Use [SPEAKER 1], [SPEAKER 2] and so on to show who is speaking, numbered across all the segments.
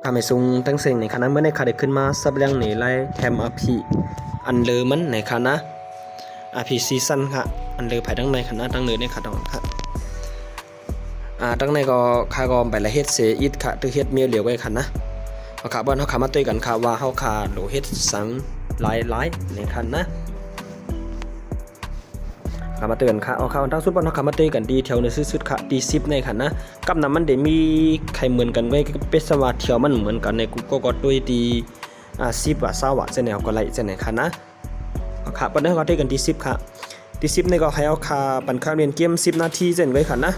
[SPEAKER 1] kami sung tang singในคณะเมื่อในคณะขึ้นมาสับเลียงในไล่แคมอภิอันเลอมันในคณะอภิซีซั่นค่ะอันเลอภายดังในคณะดังเลอในคณะค่ะดังในก็ข้าก็ไปละเฮ็ดเสอิดค่ะตัวเฮ็ดเมียเหลียวไว้ค่ะนะเอาค่ะบ่อนเฮาขามาต้วยกันค่ะว่าเฮาขาโหลเฮ็ดสังหลายในคันนะขามาเตือนค่ะเอาข่าวทั้งสุดบ่อนเฮาขามาต้วยกันดีเที่ยวในสุดๆค่ะดี10ในค่ะนะกับนำมันได้มีใครเหมือนกันไว้เป็นสวัสดิ์เที่ยวมันเหมือนกันในกูก็ด้วยดี10ว่า20ว่าจังได๋ก็ไล่จังได๋ค่ะนะเอาค่ะบ่อนเฮาก็ต้วยกันดี10ค่ะดี10ในก็ให้เอาค่ะปันข้าวเรียนเกม10นาทีจังไว้ค่ะนะ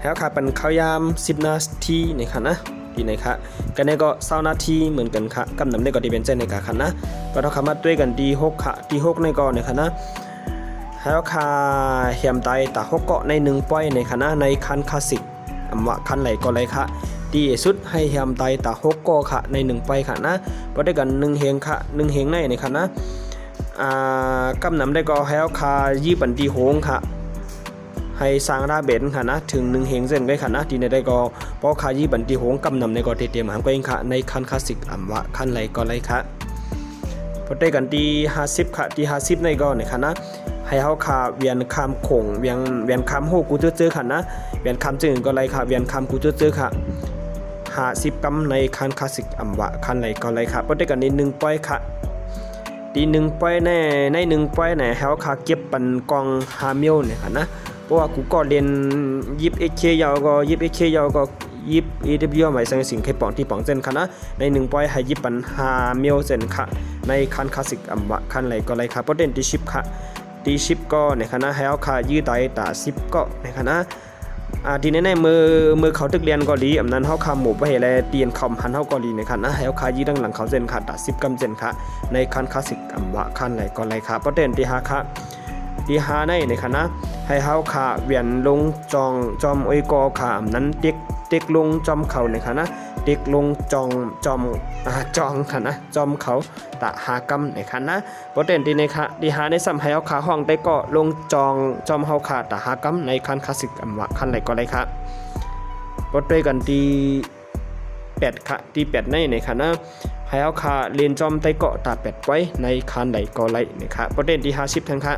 [SPEAKER 1] แล้วค่ะเป็นข้าวยาม10นาทีในค่ะนะที่ไหนค่ะกันนี้ก็20นาทีเหมือนกันค่ะกำนำได้ก็ดีเป็นใจในค่ะนะก็ต้องคำมาด้วยกันดี6ค่ะดี6ในก็ในค่ะนะแล้วค่ะเหี่ยมไตตา6เกาะใน1ป้อยในค่ะนะในคันคลาสสิกอำว่าคันไหลก็เลยค่ะดีสุดให้เหี่ยมไตตา6เกาะค่ะใน1ป้อยค่ะนะก็ได้กัน1เฮงค่ะ1เฮงในค่ะนะกำนำได้ก็แล้วค่ะยี่ปันดีโหงค่ะให้สร้างราเบนค่ะนะถึง1เฮงเส้นไว้ค่ะนะที่ในได้ก็เพราะคายี่บันทีโหงกำนำในก็เตรียมหามก็เองค่ะในคันคลาสสิกอำว่าคันไหลก็ไหลค่ะพอได้กันที่50ค่ะที่50ในก็ในค่ะนะให้เฮาค่ะเวียนคำคงเวียนคำโฮกูเจอค่ะนะเวียนคำจึงก็ไหลค่ะเวียนคำกูเจอค่ะ50กำในคันคลาสสิกอำว่าคันไหลก็ไหลค่ะพอได้กันใน1ป้อยค่ะที่1ป้อยใน1ป้อยไหนเฮาค่ะเก็บปันกอง5มิลเนี่ยค่ะนะเพราะว่ากูก็เรียนยิบ AK ยาวก็ยิบ AK ยาวก็ยิบ AW หมายสังสิ่งให้ป่องที่ป่องเส้นค่ะนะใน1ป้อยให้ยิบปัน5มิลเส้นค่ะในคันคลาสสิกอำว่าคันไหลก็ไหลค่ะประเด็นที่10ค่ะที่10ก็ในคณะให้เอาค่ะยืดไตตา10ก็ในคณะทีนี้ในมือเขาตึกเรียนก็ดีอำนั้นเฮาคำหมู่บ่ให้แลเตียนคำหันเฮาก็ดีในคณะให้เอาค่ะยืดดังหลังเขาเส้นค่ะตา10กำเส้นค่ะในคันคลาสสิกอำว่าคันไหลก็ไหลค่ะประเด็นที่5ค่ะที่5ในคณะให้เฮาขาเวียนลงจอมอ้อยกอขานั้นเต็กลงจอมเขาในคณะเต็กลงจองค่ะนะจอมเขาตะหากำในคณะบ่เต้นที่ในค่ะที่5ในซ้ำให้เฮาขาห้องได้ก็ลงจอมเฮาขาตะหากำในคันคลาสสิกอำว่าคันไหลก็ได้ค่ะบ่ด้วยกันที่8ค่ะที่8ในคณะให้เฮาขาเรียนจอมได้ก็ตะ8ไว้ในคันไหลก็ไหลนะคะบ่เต้นที่50ทั้งค่ะ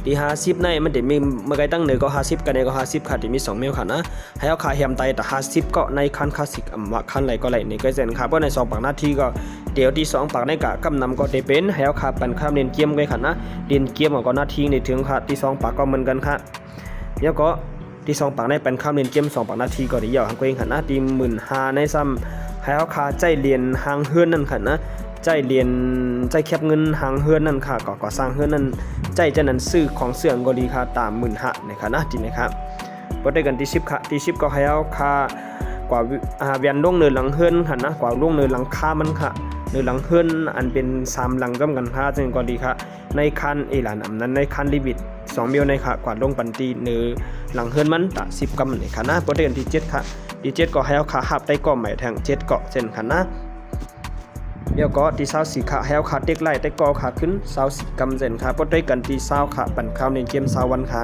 [SPEAKER 1] ที่50ในมันจะมีเมื่อไกตั้งเหนือก็50กันในก็50ค่ะที่มี2เมลค่ะนะให้เอาขาเหี่ยมไตแต่50ก็ในคันคลาสสิกอำว่าคันไหลก็ไหลนี่ก็เส้นค่ะเพราะใน2ปากหน้าที่ก็เดี๋ยวที่2ปากในกะกำนำก็ได้เป็นให้เอาขาปั่นข้ามเรียนเกียมไว้ค่ะนะเรียนเกียมก็หน้าที่ในถึงค่ะที่2ปากก็เหมือนกันค่ะแล้วก็ที่2ปากในปั่นข้ามเรียนเกียม2ปากหน้าที่ก็ได้ยาวก็เองค่ะนะที่15,000ในซ้ำให้เอาขาใจเรียนหางเฮือนนั่นค่ะนะใจเรียนใจแคบเงินหางเฮือนนั่นค่ะก็สร้างเฮือนนั่นใจจะนั้นซื้อของเสื่องก็ดีค่ะตาม15,000นะคะนะทีนะครับบ่ได้กันที่10ค่ะที่10ก็ให้เอาค่ากว่าเวียนลงเนินหลังเฮือนค่ะนะกว่าลงเนินหลังคามันค่ะเนินหลังเฮือนอันเป็น3หลังร่วมกันค่ะจึงก็ดีค่ะในคันหลานอำนั้นในคันลิมิต2มิลในค่ะกว่าลงปันตีเนื้อหลังเฮือนมันตะ10กำนี่ค่ะนะบ่ได้กันที่7ค่ะที่7ก็ให้เอาขาหับได้ก็หมายถึง7เกาะเส้นค่ะนะเดี๋ยวก็ที่24ค่ะให้เอาขาเต็กไล่ได้ก็ขาขึ้น24กำเส้นค่ะบ่ได้กันที่20ค่ะปั่นข้าวในเกม20วันค่ะ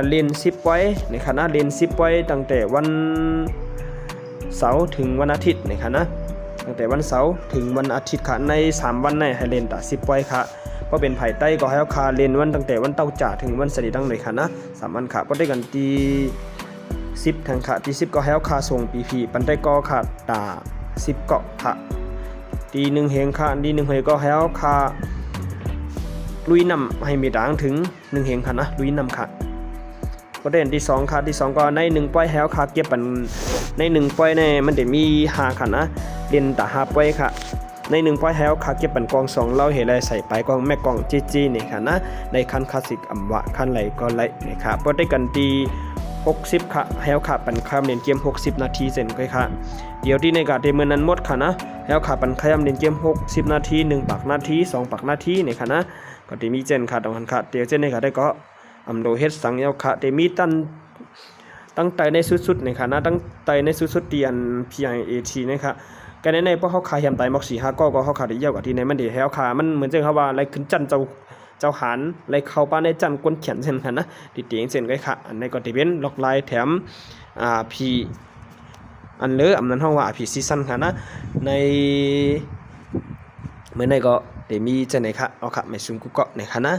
[SPEAKER 1] เล่น10ไว้ในคณะเล่น10ไว้ตั้งแต่วันเสาร์ถึงวันอาทิตย์ในคณะตั้งแต่วันเสาร์ถึงวันอาทิตย์ค่ะใน3วันในให้เล่นตะ10ไว้ค่ะเพราะเป็นไผ่ใต้ก็ให้เอาขาเล่นวันตั้งแต่วันเต้าจ่าถึงวันสะดิดังในคณะ3วันค่ะบ่ได้กันที่10ทั้งค่ะที่10ก็ให้เอาขาส่ง PP ปั่นได้ก็ค่ะตา10เกาะค่ะตี1เฮงค่ะตี1เฮงก็ให้เอาค่ะลุยนำให้มีด่างถึง1เฮงค่ะนะลุยนำค่ะประเด็นที่2ค่ะที่2ก็ใน1ป้อยให้เอาค่ะเก็บปันใน1ป้อยในมันจะมี5ค่ะนะเล่นตา5ป้อยค่ะใน1ป้อยให้เอาค่ะเก็บปันกอง2เราเห็นอะไรใส่ไปกองแม่กองจีนี่ค่ะนะในคันคลาสสิกอำว่าคันไหลก็ไหลนี่ค่ะบ่ได้กันที่60ค่ะให้เอาค่ะปั่นข้ามเล่นเกม60นาทีเสร็จก็ค่ะเดี๋ยวที่ในกาเดมือนั้นหมดค่ะนะให้เอาค่ะปั่นข้ามเล่นเกม60นาที1ปักนาที2ปักนาทีนี่ค่ะนะก็จะมีเจนค่ะตรงนั้นค่ะเดี๋ยวเจนในกาได้ก็อำโดเฮ็ดสังเอาค่ะจะมีตั้งใจในสุดๆนี่ค่ะนะตั้งใจในสุดๆเตียน PIAT นะคะกันในเพราะเขาขายเหี่ยมไตมัก4-5ก็เขาขายได้ยาวกว่าที่ในมันได้ให้เอาค่ะมันเหมือนจังเขาว่าอะไรขึ้นจันเจ้า เจ้าหันไล่เข้าป้าในจันก้นเขียนเช่นกันนะติดเตียงเช่นกันค่ะอันนี้ก็จะเป็นล็อกไลน์แถมพีอันเลออำนั้นห้องว่าพีซีซั่นค่ะนะในเมื่อในก็เดี๋ยวมีจะไหนค่ะเอาค่ะไม่ซุ่มกุ๊กเกาะไหนค่ะนะ